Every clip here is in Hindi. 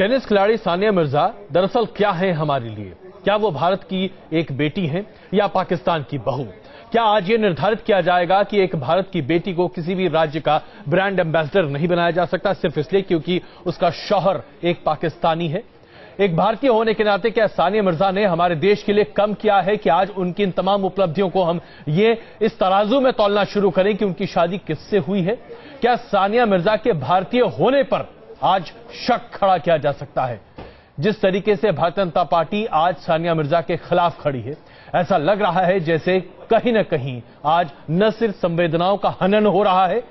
टेनिस खिलाड़ी सानिया मिर्जा दरअसल क्या है हमारे लिए? क्या वो भारत की एक बेटी हैं या पाकिस्तान की बहू? क्या आज ये निर्धारित किया जाएगा कि एक भारत की बेटी को किसी भी राज्य का ब्रांड एम्बेसडर नहीं बनाया जा सकता सिर्फ इसलिए क्योंकि उसका शौहर एक पाकिस्तानी है? एक भारतीय होने के नाते क्या सानिया मिर्जा ने हमारे देश के लिए कम किया है कि आज उनकी इन तमाम उपलब्धियों को हम ये इस तराजू में तौलना शुरू करें कि उनकी शादी किससे हुई है? क्या सानिया मिर्जा के भारतीय होने पर आज शक खड़ा किया जा सकता है? जिस तरीके से भारतीय जनता पार्टी आज सानिया मिर्जा के खिलाफ खड़ी है, ऐसा लग रहा है जैसे कहीं न कहीं आज न सिर्फ संवेदनाओं का हनन हो रहा है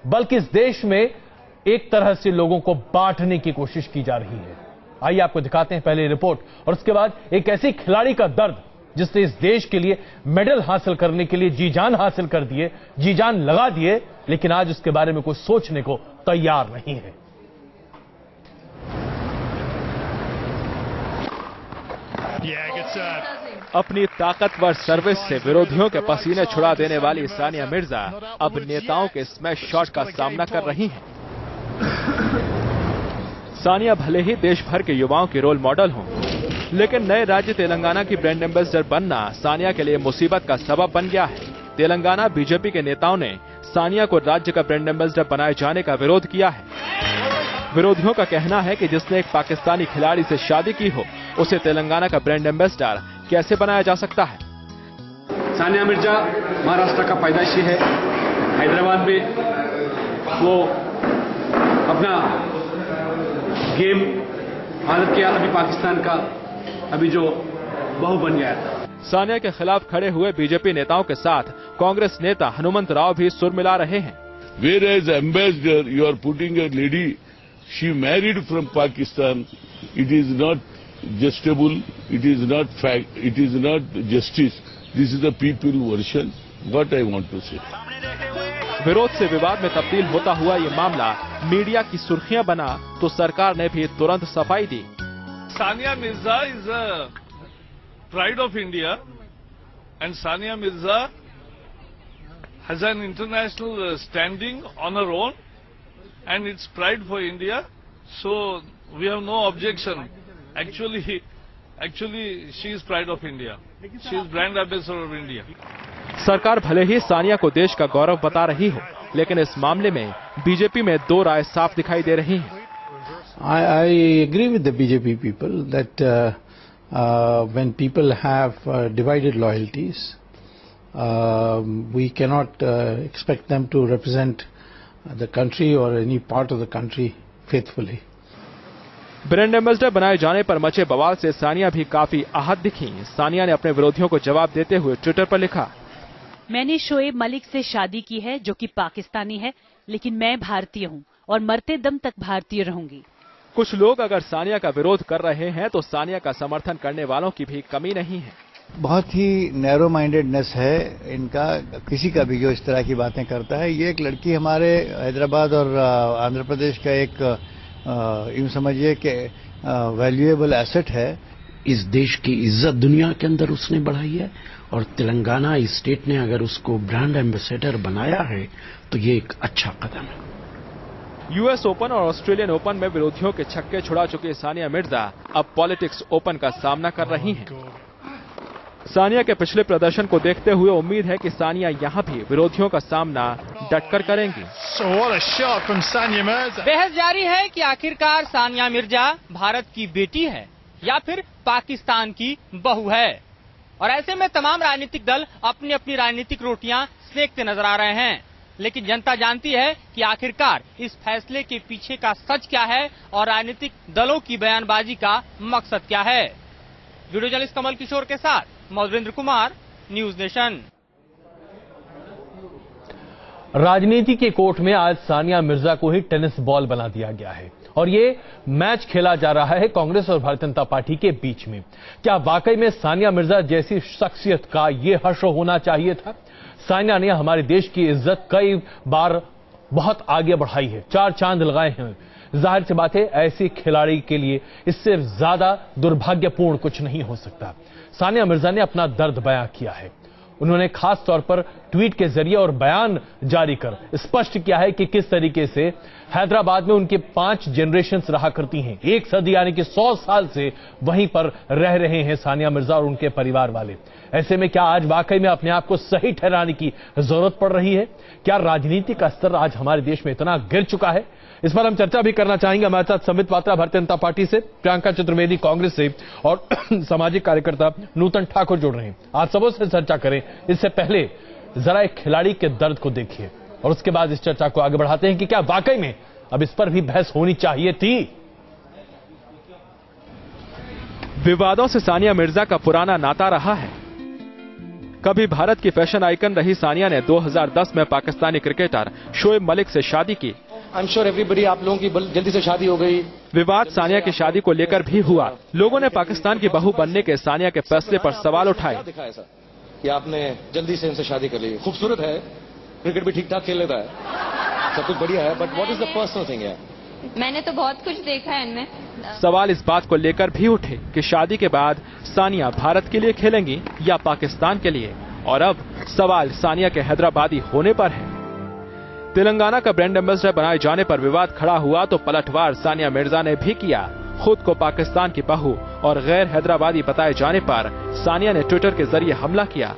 बल्कि इस देश में एक तरह से लोगों को बांटने की कोशिश की जा रही है। आइए आपको दिखाते हैं पहले रिपोर्ट और उसके बाद एक ऐसी खिलाड़ी का दर्द जिसने इस देश के लिए मेडल हासिल करने के लिए जी जान हासिल कर दिए, जी जान लगा दिए, लेकिन आज उसके बारे में कोई सोचने को तैयार नहीं है। अपनी ताकतवर सर्विस से विरोधियों के पसीने छुड़ा देने वाली सानिया मिर्जा अब नेताओं के स्मैश शॉट का सामना कर रही हैं। सानिया भले ही देश भर के युवाओं की रोल मॉडल हों, लेकिन नए राज्य तेलंगाना की ब्रांड एम्बेसडर बनना सानिया के लिए मुसीबत का सबब बन गया है। तेलंगाना बीजेपी के नेताओं ने सानिया को राज्य का ब्रांड एम्बेसडर बनाए जाने का विरोध किया है। विरोधियों का कहना है कि जिसने एक पाकिस्तानी खिलाड़ी से शादी की हो उसे तेलंगाना का ब्रांड एम्बेसडर कैसे बनाया जा सकता है? सानिया मिर्जा महाराष्ट्र का पैदाइशी है। हैदराबाद में वो अपना गेम हालत किया, अभी पाकिस्तान का अभी जो बहू बन गया था। सानिया के खिलाफ खड़े हुए बीजेपी नेताओं के साथ कांग्रेस नेता हनुमंत राव भी सुर मिला रहे हैं। Whereas ambassador, you are putting a lady, she married from Pakistan. It is not justable. It is not fact. It is not justice. This is the people version. What I want to say. विरोध से विवाद में तब्दील होता हुआ ये मामला मीडिया की सुर्खियां बना तो सरकार ने भी तुरंत सफाई दी। Sania Mirza is a pride of India, and Sania Mirza has an international standing on her own, and it's pride for India. So we have no objection. Actually, she is pride of India. She is brand ambassador of India. सरकार भले ही सानिया को देश का गौरव बता रही हो, लेकिन इस मामले में बीजेपी में दो राय साफ दिखाई दे रही हैं। I agree with the BJP people that when people have divided loyalties, we cannot expect them to represent the country or any part of the country faithfully. Brand ambassador बनाए जाने पर मचे बवाल से सानिया भी काफी आहत दिखी। सानिया ने अपने विरोधियों को जवाब देते हुए ट्विटर पर लिखा, मैंने शोएब मलिक से शादी की है जो कि पाकिस्तानी है, लेकिन मैं भारतीय हूं और मरते दम तक भारतीय रहूंगी। कुछ लोग अगर सानिया का विरोध कर रहे हैं तो सानिया का समर्थन करने वालों की भी कमी नहीं है। बहुत ही नैरो माइंडेडनेस है इनका, किसी का भी जो इस तरह की बातें करता है। ये एक लड़की हमारे हैदराबाद और आंध्र प्रदेश का एक यूं समझिए कि वैल्यूएबल एसेट है। इस देश की इज्जत दुनिया के अंदर उसने बढ़ाई है और तेलंगाना स्टेट ने अगर उसको ब्रांड एम्बेसडर बनाया है तो ये एक अच्छा कदम है। यूएस ओपन और ऑस्ट्रेलियन ओपन में विरोधियों के छक्के छुड़ा चुकी सानिया मिर्जा अब पॉलिटिक्स ओपन का सामना कर रही हैं। सानिया के पिछले प्रदर्शन को देखते हुए उम्मीद है कि सानिया यहां भी विरोधियों का सामना डटकर करेंगी। बहस जारी है कि आखिरकार सानिया मिर्जा भारत की बेटी है या फिर पाकिस्तान की बहू है, और ऐसे में तमाम राजनीतिक दल अपनी अपनी राजनीतिक रोटियां सेकते नजर आ रहे हैं। लेकिन जनता जानती है कि आखिरकार इस फैसले के पीछे का सच क्या है और राजनीतिक दलों की बयानबाजी का मकसद क्या है। वीडियो जर्नलिस्ट कमल किशोर के साथ मौजवेंद्र कुमार, न्यूज नेशन। राजनीति के कोर्ट में आज सानिया मिर्जा को ही टेनिस बॉल बना दिया गया है और ये मैच खेला जा रहा है कांग्रेस और भारतीय जनता पार्टी के बीच में। क्या वाकई में सानिया मिर्जा जैसी शख्सियत का ये हश्र होना चाहिए था? सानिया ने हमारे देश की इज्जत कई बार बहुत आगे बढ़ाई है, 4 चांद लगाए हैं। जाहिर सी बात है ऐसी खिलाड़ी के लिए इससे ज्यादा दुर्भाग्यपूर्ण कुछ नहीं हो सकता। सानिया मिर्जा ने अपना दर्द बयां किया है। उन्होंने खास तौर पर ट्वीट के जरिए और बयान जारी कर स्पष्ट किया है कि किस तरीके से हैदराबाद में उनके 5 जनरेशंस रहा करती हैं। 1 सदी यानी कि 100 साल से वहीं पर रह रहे हैं सानिया मिर्जा और उनके परिवार वाले। ऐसे में क्या आज वाकई में अपने आप को सही ठहराने की जरूरत पड़ रही है? क्या राजनीति का स्तर आज हमारे देश में इतना गिर चुका है? इस पर हम चर्चा भी करना चाहेंगे। हमारे साथ संबित पात्रा भारतीय जनता पार्टी से, प्रियंका चतुर्वेदी कांग्रेस से और सामाजिक कार्यकर्ता नूतन ठाकुर जुड़ रहे हैं। आज सबों से चर्चा करें। इससे पहले जरा एक खिलाड़ी के दर्द को देखिए और उसके बाद इस चर्चा को आगे बढ़ाते हैं कि क्या वाकई में अब इस पर भी बहस होनी चाहिए थी। विवादों से सानिया मिर्जा का पुराना नाता रहा है। कभी भारत की फैशन आइकन रही सानिया ने 2010 में पाकिस्तानी क्रिकेटर शोएब मलिक से शादी की। आई एम श्योर एवरीबडी, आप लोगों की जल्दी से शादी हो गई। विवाद सानिया की शादी को लेकर भी हुआ। लोगों ने पाकिस्तान की बहू बनने के सानिया के फैसले पर सवाल उठाए। क्या दिखा ऐसा कि आपने जल्दी से इनसे शादी कर ली? खूबसूरत है, क्रिकेट भी ठीक ठाक खेल लेता है, सब कुछ बढ़िया है, but what is the personal thing है? मैंने तो बहुत कुछ देखा है इनमें। सवाल इस बात को लेकर भी उठे कि शादी के बाद सानिया भारत के लिए खेलेंगी या पाकिस्तान के लिए। और अब सवाल सानिया के हैदराबादी होने पर है। तेलंगाना का ब्रांड एम्बेसडर बनाए जाने पर विवाद खड़ा हुआ तो पलटवार सानिया मिर्जा ने भी किया। खुद को पाकिस्तान की बहू और गैर हैदराबादी बताए जाने पर सानिया ने ट्विटर के जरिए हमला किया।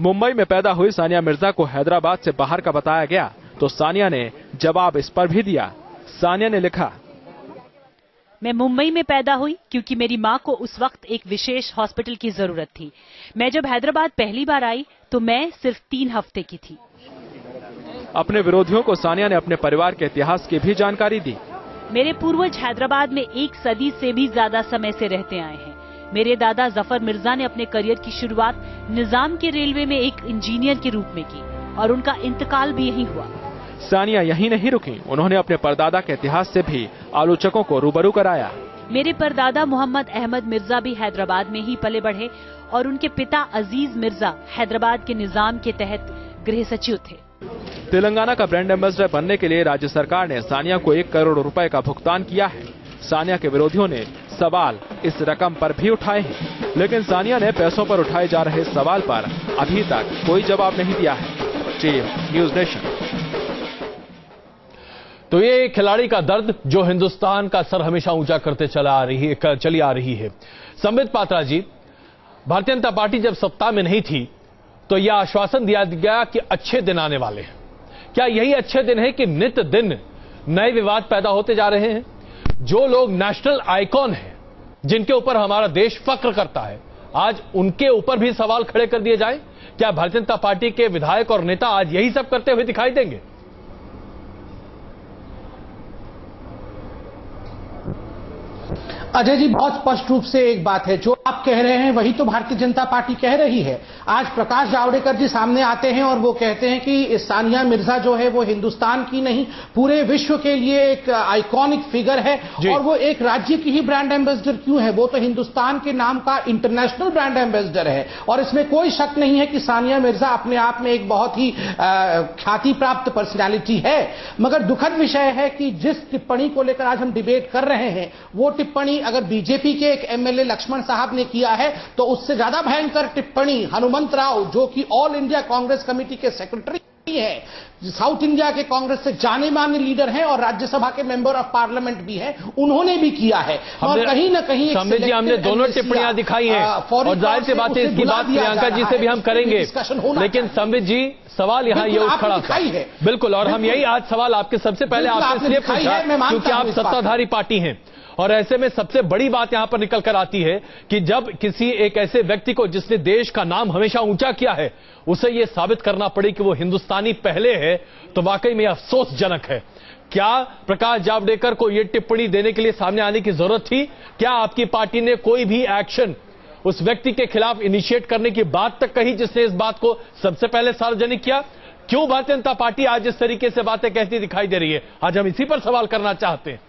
मुंबई में पैदा हुई सानिया मिर्जा को हैदराबाद से बाहर का बताया गया तो सानिया ने जवाब इस पर भी दिया। सानिया ने लिखा, मैं मुंबई में पैदा हुई क्योंकि मेरी मां को उस वक्त एक विशेष हॉस्पिटल की जरूरत थी। मैं जब हैदराबाद पहली बार आई तो मैं सिर्फ 3 हफ्ते की थी। अपने विरोधियों को सानिया ने अपने परिवार के इतिहास की भी जानकारी दी। मेरे पूर्वज हैदराबाद में 1 सदी से भी ज्यादा समय से रहते आए हैं। मेरे दादा जफर मिर्जा ने अपने करियर की शुरुआत निजाम के रेलवे में एक इंजीनियर के रूप में की और उनका इंतकाल भी यहीं हुआ। सानिया यहीं नहीं रुकी, उन्होंने अपने परदादा के इतिहास से भी आलोचकों को रूबरू कराया। मेरे परदादा मोहम्मद अहमद मिर्जा भी हैदराबाद में ही पले बढ़े और उनके पिता अजीज मिर्जा हैदराबाद के निजाम के तहत गृह सचिव थे। तेलंगाना का ब्रांड एम्बेसडर बनने के लिए राज्य सरकार ने सानिया को 1 करोड़ रुपए का भुगतान किया है। सानिया के विरोधियों ने सवाल इस रकम पर भी उठाए हैं, लेकिन सानिया ने पैसों पर उठाए जा रहे सवाल पर अभी तक कोई जवाब नहीं दिया है। Team news nation. तो ये खिलाड़ी का दर्द जो हिंदुस्तान का सर हमेशा ऊंचा करते चली आ रही है। संबित पात्रा जी, भारतीय जनता पार्टी जब सत्ता में नहीं थी तो यह आश्वासन दिया गया कि अच्छे दिन आने वाले हैं। क्या यही अच्छे दिन है कि नित्य दिन नए विवाद पैदा होते जा रहे हैं? जो लोग नेशनल आइकॉन हैं, जिनके ऊपर हमारा देश फक्र करता है, आज उनके ऊपर भी सवाल खड़े कर दिए जाएं? क्या भारतीय जनता पार्टी के विधायक और नेता आज यही सब करते हुए दिखाई देंगे? अजय जी, बहुत स्पष्ट रूप से एक बात है, जो आप कह रहे हैं वही तो भारतीय जनता पार्टी कह रही है। आज प्रकाश जावड़ेकर जी सामने आते हैं और वो कहते हैं कि सानिया मिर्जा जो है वो हिंदुस्तान की नहीं पूरे विश्व के लिए एक आइकॉनिक फिगर है और वो एक राज्य की ही ब्रांड एम्बेसडर क्यों है, वो तो हिंदुस्तान के नाम का इंटरनेशनल ब्रांड एम्बेसडर है। और इसमें कोई शक नहीं है कि सानिया मिर्जा अपने आप में एक बहुत ही ख्याति प्राप्त पर्सनैलिटी है। मगर दुखद विषय है कि जिस टिप्पणी को लेकर आज हम डिबेट कर रहे हैं, वो टिप्पणी अगर बीजेपी के एक एमएलए लक्ष्मण साहब ने किया है तो उससे ज्यादा भयंकर टिप्पणी हनुमंत राव, जो कि ऑल इंडिया कांग्रेस कमेटी के सेक्रेटरी है, साउथ इंडिया के कांग्रेस से जाने माने लीडर हैं और राज्यसभा के मेंबर ऑफ पार्लियामेंट भी हैं, उन्होंने भी किया है। और कहीं ना कहीं संबित जी, हमने दोनों टिप्पणियां दिखाई हैं और जाहिर सी बात है इसकी बात प्रियंका जी से भी हम करेंगे, लेकिन संबित जी सवाल यहाँ ये उठ खड़ा है। बिल्कुल, और हम यही आज सवाल आपके सबसे पहले आपसे इसलिए पूछा क्योंकि आप सत्ताधारी पार्टी हैं और ऐसे में सबसे बड़ी बात यहां पर निकल कर आती है कि जब किसी एक ऐसे व्यक्ति को जिसने देश का नाम हमेशा ऊंचा किया है, उसे यह साबित करना पड़े कि वो हिंदुस्तानी पहले है, तो वाकई में अफसोसजनक है। क्या प्रकाश जावड़ेकर को यह टिप्पणी देने के लिए सामने आने की जरूरत थी? क्या आपकी पार्टी ने कोई भी एक्शन उस व्यक्ति के खिलाफ इनिशिएट करने की बात तक कही जिसने इस बात को सबसे पहले सार्वजनिक किया? क्यों भारतीय जनता पार्टी आज इस तरीके से बातें कहती दिखाई दे रही है? आज हम इसी पर सवाल करना चाहते हैं।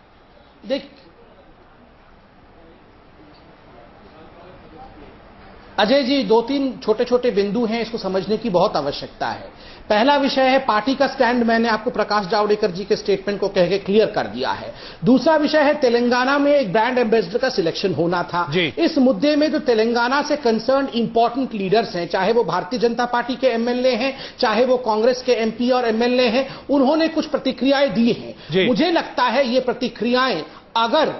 अजय जी, 2-3 छोटे छोटे बिंदु हैं, इसको समझने की बहुत आवश्यकता है। पहला विषय है पार्टी का स्टैंड, मैंने आपको प्रकाश जावड़ेकर जी के स्टेटमेंट को कह के क्लियर कर दिया है। दूसरा विषय है तेलंगाना में एक ब्रांड एम्बेसडर का सिलेक्शन होना था। इस मुद्दे में जो तेलंगाना से कंसर्न इंपॉर्टेंट लीडर्स हैं, चाहे वो भारतीय जनता पार्टी के एमएलए हैं, चाहे वो कांग्रेस के एमपी और एमएलए हैं, उन्होंने कुछ प्रतिक्रियाएं दी हैं। मुझे लगता है ये प्रतिक्रियाएं अगर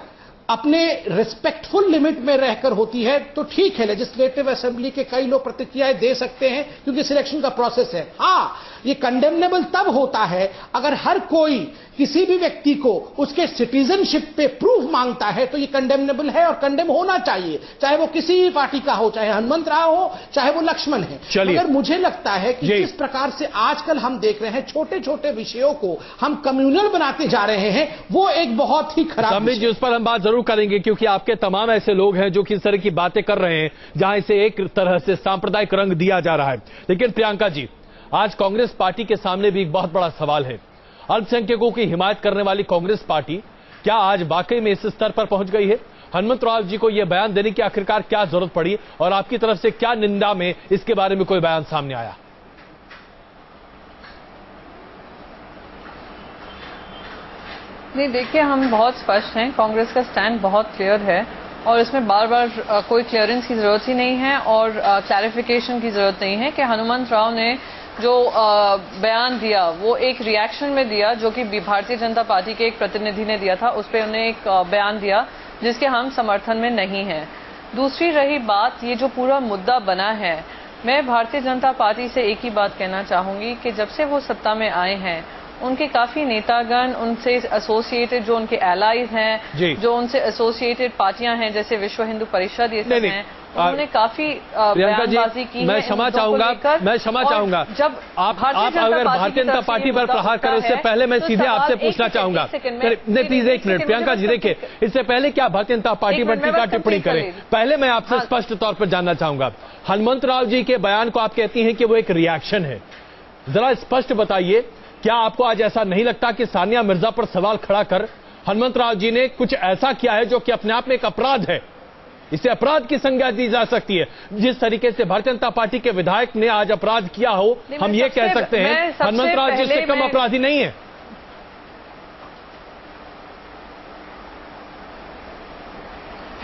अपने रिस्पेक्टफुल लिमिट में रहकर होती है तो ठीक है, लेजिस्लेटिव असेंबली के कई लोग प्रतिक्रियाएं दे सकते हैं क्योंकि सिलेक्शन का प्रोसेस है। हाँ, ये कंडेमनेबल तब होता है अगर हर कोई किसी भी व्यक्ति को उसके सिटीजनशिप पे प्रूफ मांगता है, तो ये कंडेमनेबल है और कंडेम होना चाहिए, चाहे वो किसी भी पार्टी का हो, चाहे हनुमंत राव हो, चाहे वो लक्ष्मण है। मगर मुझे लगता है कि जिस प्रकार से आजकल हम देख रहे हैं छोटे छोटे विषयों को हम कम्युनल बनाते जा रहे हैं, वो एक बहुत ही खराब विषय है। उस पर हम बात जरूर करेंगे क्योंकि आपके तमाम ऐसे लोग हैं जो कि इस तरह की बातें कर रहे हैं जहां इसे एक तरह से सांप्रदायिक रंग दिया जा रहा है। लेकिन प्रियंका जी, आज कांग्रेस पार्टी के सामने भी एक बहुत बड़ा सवाल है। अल्पसंख्यकों की हिमायत करने वाली कांग्रेस पार्टी क्या आज वाकई में इस स्तर पर पहुंच गई है? हनुमंत राव जी को यह बयान देने की आखिरकार क्या जरूरत पड़ी और आपकी तरफ से क्या निंदा में इसके बारे में कोई बयान सामने आया? नहीं, देखिए, हम बहुत स्पष्ट हैं, कांग्रेस का स्टैंड बहुत क्लियर है और इसमें बार बार कोई क्लियरेंस की जरूरत ही नहीं है और क्लैरिफिकेशन की जरूरत नहीं है कि हनुमंत राव ने जो बयान दिया वो एक रिएक्शन में दिया, जो कि भारतीय जनता पार्टी के एक प्रतिनिधि ने दिया था, उस पर उन्हें एक बयान दिया जिसके हम समर्थन में नहीं हैं। दूसरी रही बात, ये जो पूरा मुद्दा बना है, मैं भारतीय जनता पार्टी से एक ही बात कहना चाहूंगी कि जब से वो सत्ता में आए हैं उनके काफी नेतागण, उनसे एसोसिएटेड जो उनके एलाइज हैं, जो उनसे एसोसिएटेड पार्टियां हैं जैसे विश्व हिंदू परिषद, ये सब हैं, उन्होंने काफी बयानबाजी की है। मैं क्षमा चाहूंगा जब आप अगर भारतीय जनता पार्टी पर प्रहार करें उससे पहले मैं सीधे आपसे पूछना चाहूंगा, प्लीज एक मिनट। प्रियंका जी, देखिए, इससे पहले क्या भारतीय जनता पार्टी पर टीका टिप्पणी करें, पहले मैं आपसे स्पष्ट तौर पर जानना चाहूंगा, हनुमंत राव जी के बयान को आप कहती हैं कि वो एक रिएक्शन है, जरा स्पष्ट बताइए, क्या आपको आज ऐसा नहीं लगता कि सानिया मिर्जा पर सवाल खड़ा कर हनुमंत राव जी ने कुछ ऐसा किया है जो कि अपने आप में एक अपराध है, इसे अपराध की संज्ञा दी जा सकती है? जिस तरीके से भारतीय जनता पार्टी के विधायक ने आज अपराध किया हो, हम ये कह सकते हैं हनुमंत राव जी से कम अपराधी नहीं है।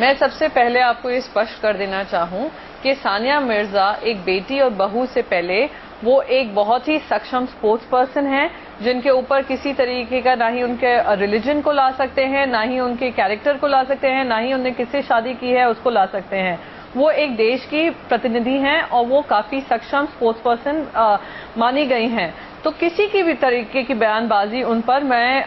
मैं सबसे पहले आपको ये स्पष्ट कर देना चाहूं कि सानिया मिर्जा एक बेटी और बहू से पहले वो एक बहुत ही सक्षम स्पोर्ट्स पर्सन है, जिनके ऊपर किसी तरीके का ना ही उनके रिलीजन को ला सकते हैं, ना ही उनके कैरेक्टर को ला सकते हैं, ना ही उन्होंने किससे शादी की है उसको ला सकते हैं। वो एक देश की प्रतिनिधि हैं और वो काफी सक्षम स्पोर्ट्स पर्सन मानी गई हैं। तो किसी की भी तरीके की बयानबाजी उन पर मैं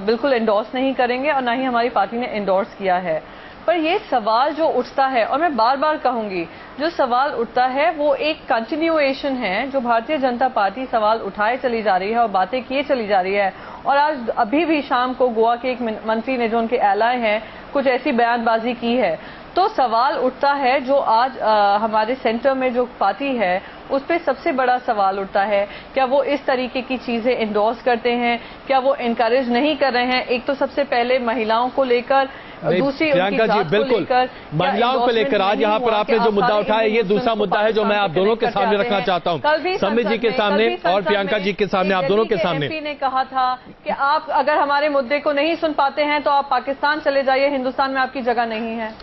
बिल्कुल एंडोर्स नहीं करेंगे और ना ही हमारी पार्टी ने एंडोर्स किया है। पर ये सवाल जो उठता है, और मैं बार बार कहूंगी, जो सवाल उठता है वो एक कंटिन्यूएशन है, जो भारतीय जनता पार्टी सवाल उठाए चली जा रही है और बातें किए चली जा रही है। और आज अभी भी शाम को गोवा के एक मंत्री ने, जो उनके एलाय हैं, कुछ ऐसी बयानबाजी की है। तो सवाल उठता है जो आज हमारे सेंटर में जो पार्टी है उस पर सबसे बड़ा सवाल उठता है, क्या वो इस तरीके की चीजें एंडोर्स करते हैं, क्या वो इनकरेज नहीं कर रहे हैं? एक तो सबसे पहले महिलाओं को लेकर, दूसरी प्रियंका जी, बिल्कुल महिलाओं को लेकर आज यहाँ पर आपने जो मुद्दा उठाया, ये दूसरा मुद्दा है जो मैं आप दोनों के सामने रखना चाहता हूँ, संबित जी के सामने और प्रियंका जी के सामने, आप दोनों के सामने। एमपी ने कहा था कि आप अगर हमारे मुद्दे को नहीं सुन पाते हैं तो आप पाकिस्तान चले जाइए, हिंदुस्तान में आपकी जगह नहीं है।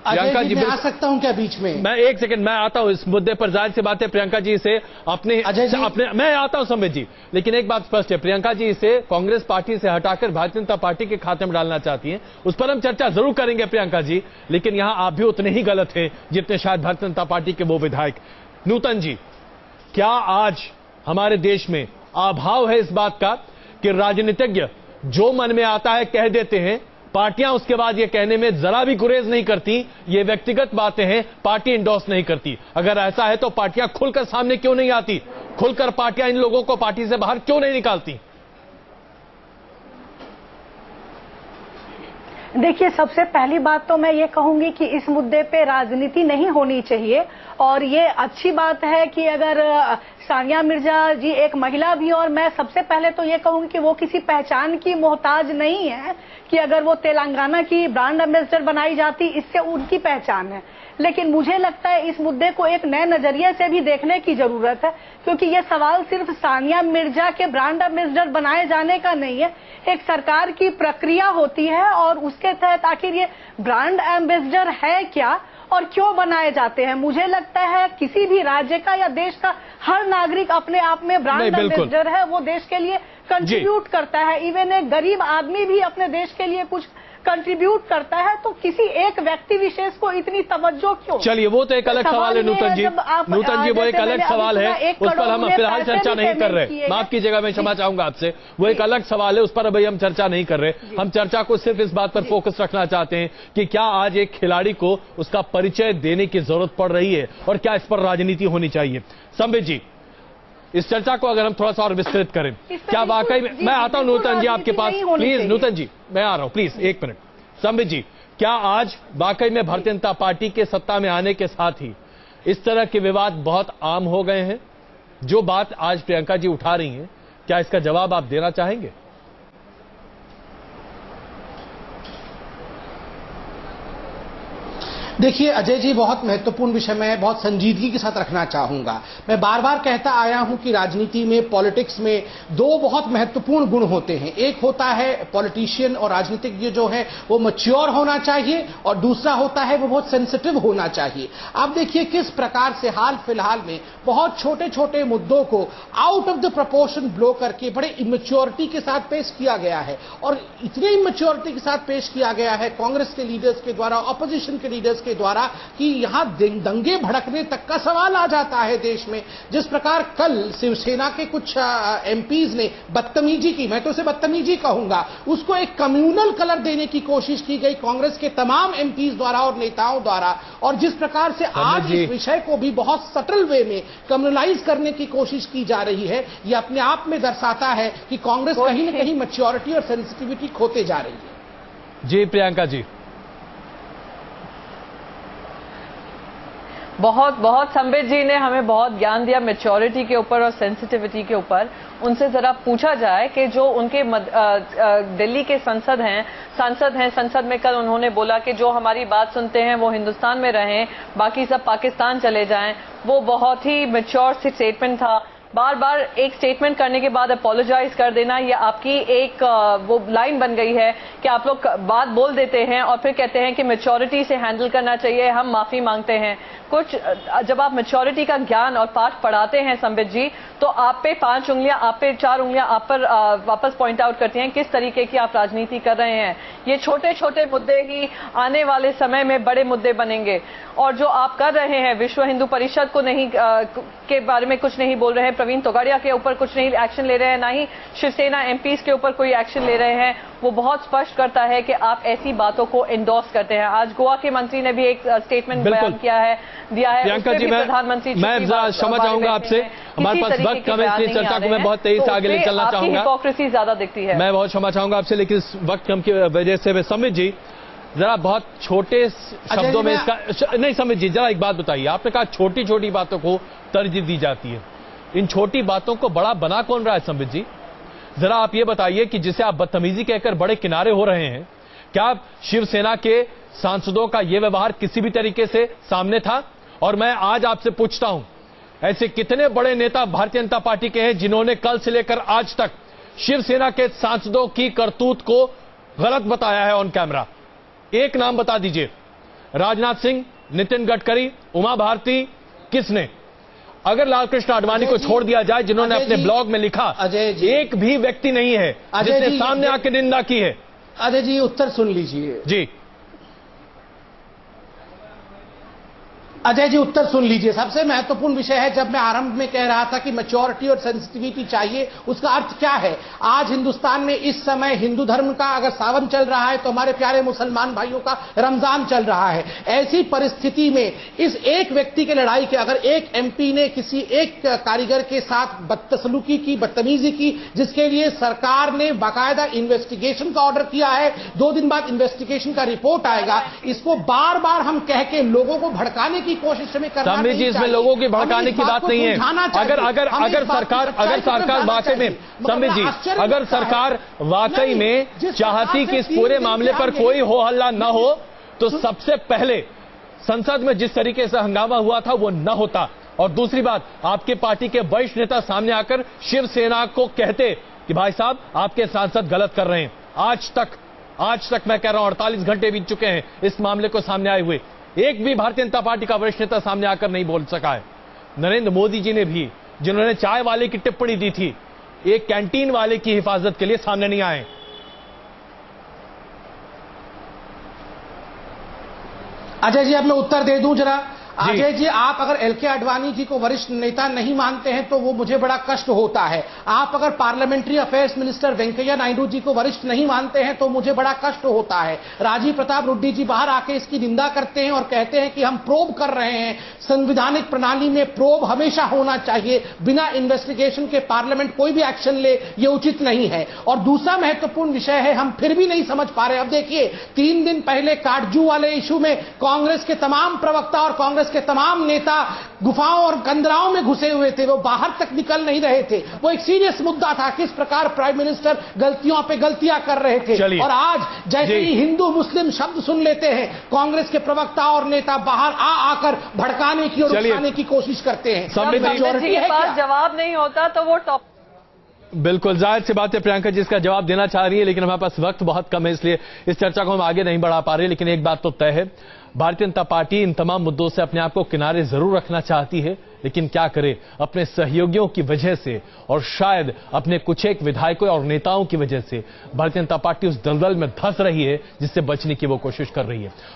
प्रियंका जी, मैं आ सकता हूं क्या बीच में? मैं एक सेकंड, मैं आता हूं इस मुद्दे पर, जाहिर सी बात है प्रियंका जी से अपने मैं आता हूं संबित जी, लेकिन एक बात स्पष्ट है, प्रियंका जी इसे कांग्रेस पार्टी से हटाकर भारतीय जनता पार्टी के खाते में डालना चाहती हैं, उस पर हम चर्चा जरूर करेंगे प्रियंका जी, लेकिन यहां आप भी उतने ही गलत हैं जितने शायद भारतीय जनता पार्टी के वो विधायक। नूतन जी, क्या आज हमारे देश में अभाव है इस बात का कि राजनीतिज्ञ जो मन में आता है कह देते हैं, पार्टियां उसके बाद ये कहने में जरा भी गुरेज नहीं करती, ये व्यक्तिगत बातें हैं, पार्टी इंडोर्स नहीं करती? अगर ऐसा है तो पार्टियां खुलकर सामने क्यों नहीं आती? खुलकर पार्टियां इन लोगों को पार्टी से बाहर क्यों नहीं निकालती? देखिए, सबसे पहली बात तो मैं ये कहूंगी कि इस मुद्दे पे राजनीति नहीं होनी चाहिए और ये अच्छी बात है कि अगर सानिया मिर्जा जी एक महिला भी, और मैं सबसे पहले तो ये कहूंगी कि वो किसी पहचान की मोहताज नहीं है कि अगर वो तेलंगाना की ब्रांड एम्बेसडर बनाई जाती इससे उनकी पहचान है। लेकिन मुझे लगता है इस मुद्दे को एक नए नजरिए से भी देखने की जरूरत है, क्योंकि ये सवाल सिर्फ सानिया मिर्जा के ब्रांड एम्बेसडर बनाए जाने का नहीं है। एक सरकार की प्रक्रिया होती है और उसके तहत आखिर ये ब्रांड एम्बेसडर है क्या और क्यों बनाए जाते हैं। मुझे लगता है किसी भी राज्य का या देश का हर नागरिक अपने आप में ब्रांड एम्बेसडर है, वो देश के लिए कंट्रीब्यूट करता है। इवन एक गरीब आदमी भी अपने देश के लिए कुछ कंट्रीब्यूट करता है, तो किसी एक व्यक्ति विशेष को इतनी तवज्जो क्यों? चलिए, वो तो एक अलग सवाल है नूतन जी। नूतन जी, वो एक अलग सवाल है, उस पर हम फिलहाल चर्चा नहीं कर रहे। माफ कीजिएगा, मैं क्षमा चाहूंगा आपसे, वो एक अलग सवाल है, उस पर अभी हम चर्चा नहीं कर रहे। हम चर्चा को सिर्फ इस बात पर फोकस रखना चाहते हैं कि क्या आज एक खिलाड़ी को उसका परिचय देने की जरूरत पड़ रही है और क्या इस पर राजनीति होनी चाहिए। संबित जी, इस चर्चा को अगर हम थोड़ा सा और विस्तृत करें, क्या वाकई में, मैं आता हूं नूतन जी आपके पास, प्लीज नूतन जी मैं आ रहा हूं, प्लीज एक मिनट। संबित जी, क्या आज वाकई में भारतीय जनता पार्टी के सत्ता में आने के साथ ही इस तरह के विवाद बहुत आम हो गए हैं? जो बात आज प्रियंका जी उठा रही हैं, क्या इसका जवाब आप देना चाहेंगे? देखिए अजय जी, बहुत महत्वपूर्ण विषय मैं बहुत संजीदगी के साथ रखना चाहूंगा। मैं बार बार कहता आया हूं कि राजनीति में, पॉलिटिक्स में दो बहुत महत्वपूर्ण गुण होते हैं। एक होता है पॉलिटिशियन और राजनीतिज्ञ जो है वो मैच्योर होना चाहिए, और दूसरा होता है वो बहुत सेंसिटिव होना चाहिए। आप देखिए किस प्रकार से हाल फिलहाल में बहुत छोटे छोटे मुद्दों को out of the proportion blow करके बड़े इमेच्योरिटी के साथ पेश किया गया है, और इतने इमेच्योरिटी के साथ पेश किया गया है कांग्रेस के लीडर्स के द्वारा, ऑपोजिशन के लीडर्स के द्वारा, कि यहां दंगे भड़कने तक का सवाल आ जाता है देश में। जिस प्रकार कल शिवसेना के कुछ एमपीज ने बदतमीजी की, मैं तो उसे बदतमीजी कहूंगा, उसको एक कम्युनल कलर देने की कोशिश की गई कांग्रेस के तमाम एमपीज द्वारा और नेताओं द्वारा, और जिस प्रकार से आज इस विषय को भी बहुत सटल वे में कम्युनलाइज करने की कोशिश की जा रही है, यह अपने आप में दर्शाता है कि कांग्रेस कहीं न कहीं मैच्योरिटी और सेंसिटिविटी खोते जा रही है। जी प्रियंका जी। बहुत बहुत संबित जी ने हमें बहुत ज्ञान दिया मैच्योरिटी के ऊपर और सेंसिटिविटी के ऊपर। उनसे जरा पूछा जाए कि जो उनके दिल्ली के सांसद हैं, संसद में कल उन्होंने बोला कि जो हमारी बात सुनते हैं वो हिंदुस्तान में रहें, बाकी सब पाकिस्तान चले जाएं, वो बहुत ही मैच्योर स्टेटमेंट था। बार बार एक स्टेटमेंट करने के बाद अपोलोजाइज कर देना, ये आपकी एक वो लाइन बन गई है कि आप लोग बात बोल देते हैं और फिर कहते हैं कि मैच्योरिटी से हैंडल करना चाहिए, हम माफी मांगते हैं। कुछ जब आप मैच्योरिटी का ज्ञान और पाठ पढ़ाते हैं संबित जी, तो आप पे 5 उंगलियां, आप पे 4 उंगलियां आप पर वापस पॉइंट आउट करती हैं किस तरीके की आप राजनीति कर रहे हैं। ये छोटे छोटे मुद्दे ही आने वाले समय में बड़े मुद्दे बनेंगे, और जो आप कर रहे हैं विश्व हिंदू परिषद को नहीं के बारे में कुछ नहीं बोल रहे हैं, प्रवीण तोगाड़िया के ऊपर कुछ नहीं एक्शन ले रहे हैं, ना ही शिवसेना एमपीज के ऊपर कोई एक्शन ले रहे हैं, वो बहुत स्पष्ट करता है कि आप ऐसी बातों को एंडोर्स करते हैं। आज गोवा के मंत्री ने भी एक स्टेटमेंट बयान दिया है, प्रियंका जी, मैं क्षमा चाहूंगा आपसे, हमारे पास वक्त कम है, इसलिए चर्चा को मैं बहुत तेजी से आगे ले चलना चाहूंगा। हिपोक्रेसी ज्यादा दिखती है। मैं बहुत क्षमा चाहूंगा आपसे, लेकिन इस वक्त कम की वजह से संबित जी जरा बहुत छोटे शब्दों में इसका नहीं, संबित जी जरा एक बात बताइए, आपने कहा छोटी छोटी बातों को तरजीह दी जाती है, इन छोटी बातों को बड़ा बना कौन रहा है संबित जी? जरा आप ये बताइए कि जिसे आप बदतमीजी कहकर बड़े किनारे हो रहे हैं, क्या शिवसेना के सांसदों का यह व्यवहार किसी भी तरीके से सामने था? और मैं आज आपसे पूछता हूं, ऐसे कितने बड़े नेता भारतीय जनता पार्टी के हैं जिन्होंने कल से लेकर आज तक शिवसेना के सांसदों की करतूत को गलत बताया है ऑन कैमरा? एक नाम बता दीजिए। राजनाथ सिंह, नितिन गडकरी, उमा भारती, किसने? अगर लालकृष्ण आडवाणी को छोड़ दिया जाए जिन्होंने अपने ब्लॉग में लिखा, एक भी व्यक्ति नहीं है जिसने सामने आकर निंदा की है। अजय जी उत्तर सुन लीजिए। जी अजय जी उत्तर सुन लीजिए। सबसे महत्वपूर्ण विषय है, जब मैं आरंभ में कह रहा था कि मैच्योरिटी और सेंसिटिविटी चाहिए, उसका अर्थ क्या है? आज हिंदुस्तान में इस समय हिंदू धर्म का अगर सावन चल रहा है तो हमारे प्यारे मुसलमान भाइयों का रमजान चल रहा है। ऐसी परिस्थिति में इस एक व्यक्ति की लड़ाई के, अगर एक एमपी ने किसी एक कारीगर के साथ बदसलूकी की, बदतमीजी की, जिसके लिए सरकार ने बाकायदा इन्वेस्टिगेशन का ऑर्डर किया है, 2 दिन बाद इन्वेस्टिगेशन का रिपोर्ट आएगा, इसको बार बार हम कह के लोगों को भड़काने की कोशिश में करना नहीं चाहिए। इसमें लोगों की भड़काने की बात नहीं है। अगर सरकार वाकई में, संबित जी, अगर सरकार वाकई में चाहती कि इस पूरे मामले पर कोई हो हल्ला न हो, तो सबसे पहले संसद में जिस तरीके से हंगामा हुआ था वो न होता। और दूसरी बात, आपके पार्टी के वरिष्ठ नेता सामने आकर शिवसेना को कहते कि भाई साहब आपके सांसद गलत कर रहे हैं। आज तक मैं कह रहा हूं 48 घंटे बीत चुके हैं इस मामले को सामने आए हुए, एक भी भारतीय जनता पार्टी का वरिष्ठ नेता सामने आकर नहीं बोल सका है। नरेंद्र मोदी जी ने भी, जिन्होंने चाय वाले की टिप्पणी दी थी, एक कैंटीन वाले की हिफाजत के लिए सामने नहीं आए। अजय जी, अब मैं उत्तर दे दूं जरा। अजय जी, आप अगर एल.के. आडवाणी जी को वरिष्ठ नेता नहीं मानते हैं तो वो मुझे बड़ा कष्ट होता है। आप अगर parliamentary affairs minister Venkaiah Naidu ji को वरिष्ठ नहीं मानते हैं तो मुझे बड़ा कष्ट होता है। राजीव प्रताप रुड्डी जी बाहर आके इसकी निंदा करते हैं और कहते हैं कि हम प्रोब कर रहे हैं। संवैधानिक प्रणाली में प्रोब हमेशा होना चाहिए, बिना इन्वेस्टिगेशन के पार्लियामेंट कोई भी एक्शन ले ये उचित नहीं है। और दूसरा महत्वपूर्ण विषय है, हम फिर भी नहीं समझ पा रहे। अब देखिए, 3 दिन पहले काटजू वाले इशू में कांग्रेस के तमाम प्रवक्ता और कांग्रेस के तमाम नेता गुफाओं और कंदराओं में घुसे हुए थे, वो बाहर तक निकल नहीं रहे थे। वो एक सीरियस मुद्दा था, किस प्रकार प्राइम मिनिस्टर गलतियों पे गलतियां कर रहे थे। और आज जैसे ही हिंदू मुस्लिम शब्द सुन लेते हैं, कांग्रेस के प्रवक्ता और नेता बाहर आकर भड़काने की और उकसाने की कोशिश करते हैं। मेजॉरिटी के पास जवाब नहीं होता तो वो टॉप। बिल्कुल जाहिर सी बात है, प्रियंका जी इसका जवाब देना चाह रही है, लेकिन हमारे पास वक्त बहुत कम है, इसलिए इस चर्चा को हम आगे नहीं बढ़ा पा रहे। लेकिन एक बात तो तय है, भारतीय जनता पार्टी इन तमाम मुद्दों से अपने आप को किनारे जरूर रखना चाहती है, लेकिन क्या करे, अपने सहयोगियों की वजह से और शायद अपने कुछ एक विधायकों और नेताओं की वजह से भारतीय जनता पार्टी उस दलदल में धंस रही है जिससे बचने की वो कोशिश कर रही है।